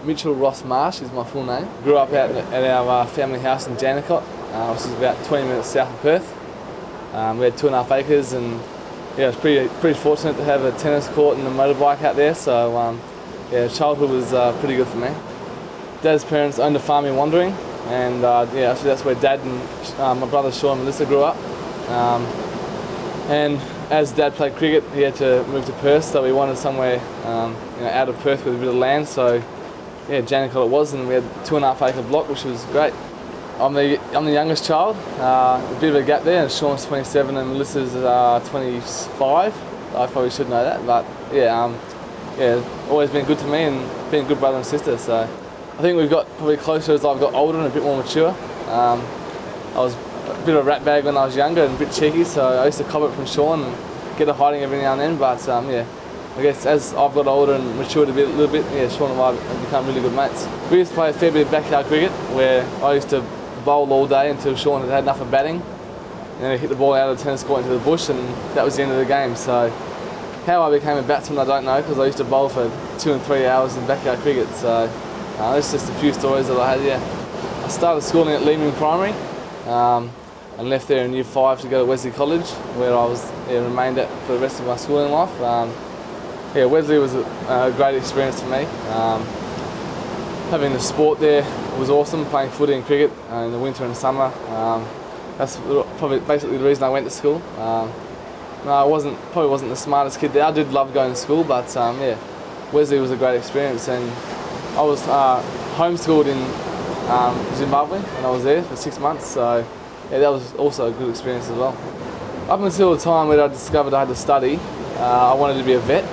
Mitchell Ross Marsh is my full name. Grew up out at our family house in Jandakot, which is about 20 minutes south of Perth. We had 2.5 acres, and yeah, I was pretty fortunate to have a tennis court and a motorbike out there. So yeah, childhood was pretty good for me. Dad's parents owned a farm in Wandering, and yeah, actually that's where Dad and my brother Shaun and Melissa grew up. And as Dad played cricket, he had to move to Perth, so we wanted somewhere out of Perth with a bit of land. So yeah, Jandakot it was, and we had a 2.5 acre block, which was great. I'm the youngest child, a bit of a gap there, and Shaun's 27 and Melissa's 25. I probably should know that, but yeah, always been good to me and been a good brother and sister. So I think we've got probably closer as I've got older and a bit more mature. I was a bit of a rat bag when I was younger and a bit cheeky, so I used to cop it from Shaun and get a hiding every now and then. But yeah, I guess as I've got older and matured a little bit, yeah, Shaun and I have become really good mates. We used to play a fair bit of backyard cricket, where I used to bowl all day until Shaun had enough of batting, and then he'd hit the ball out of the tennis court into the bush, and that was the end of the game. So how I became a batsman, I don't know, because I used to bowl for 2 and 3 hours in backyard cricket. So that's just a few stories that I had. Yeah, I started schooling at Leeming Primary, and left there in Year 5 to go to Wesley College, where I was remained at for the rest of my schooling life. Yeah, Wesley was a great experience for me. Having the sport there was awesome, playing footy and cricket in the winter and summer. That's probably basically the reason I went to school. No, I probably wasn't the smartest kid there. I did love going to school, but yeah, Wesley was a great experience, and I was homeschooled in Zimbabwe, and I was there for 6 months. So yeah, that was also a good experience as well. Up until the time when I discovered I had to study, I wanted to be a vet.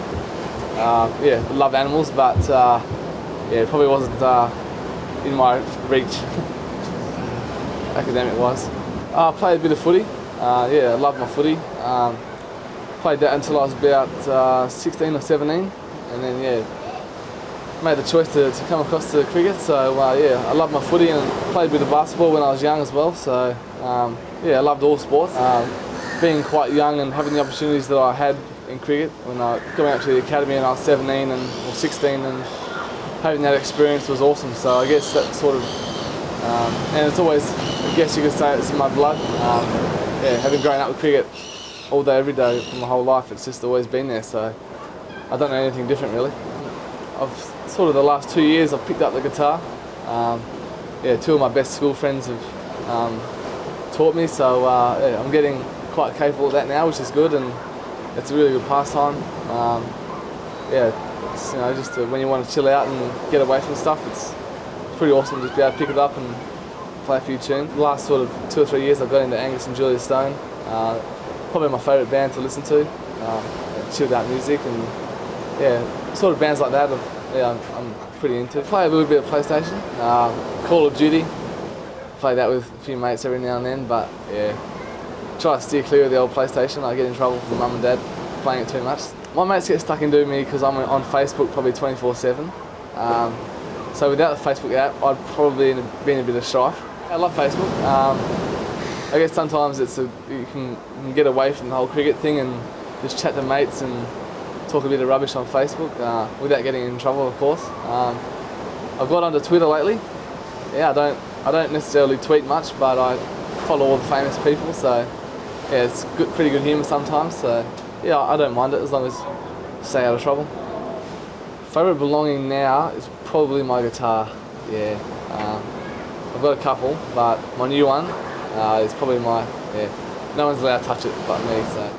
Yeah, I love animals, but yeah, it probably wasn't in my reach, academic-wise. I played a bit of footy. Yeah, I loved my footy. Played that until I was about 16 or 17, and then yeah, made the choice to come across to cricket. So yeah, I loved my footy and played a bit of basketball when I was young as well. So yeah, I loved all sports. Being quite young and having the opportunities that I had in cricket when I going out to the academy and I was 17 or 16, and having that experience was awesome. So I guess that sort of, and it's always, I guess you could say it's in my blood. Yeah, having grown up with cricket all day, every day for my whole life, it's just always been there. So I don't know anything different really. I've sort of the last 2 years I've picked up the guitar. Yeah, 2 of my best school friends have taught me, so yeah, I'm getting quite capable of that now, which is good, and it's a really good pastime. Yeah, it's, just when you want to chill out and get away from stuff, it's pretty awesome to just be able to pick it up and play a few tunes. The last sort of 2 or 3 years I've got into Angus and Julia Stone, probably my favourite band to listen to, chilled out music, and yeah, sort of bands like that yeah, I'm pretty into. Play a little bit of PlayStation, Call of Duty, play that with a few mates every now and then, but yeah, try to steer clear of the old PlayStation. I get in trouble from mum and dad playing it too much. My mates get stuck into me because I'm on Facebook probably 24/7. So without the Facebook app, I'd probably be in a bit of strife. I love Facebook. I guess sometimes you can get away from the whole cricket thing and just chat to mates and talk a bit of rubbish on Facebook without getting in trouble, of course. I've got onto Twitter lately. Yeah, I don't necessarily tweet much, but I follow all the famous people, so yeah, it's pretty good humour sometimes. So yeah, I don't mind it as long as you stay out of trouble. Favourite belonging now is probably my guitar. Yeah, I've got a couple, but my new one is probably no one's allowed to touch it but me. So.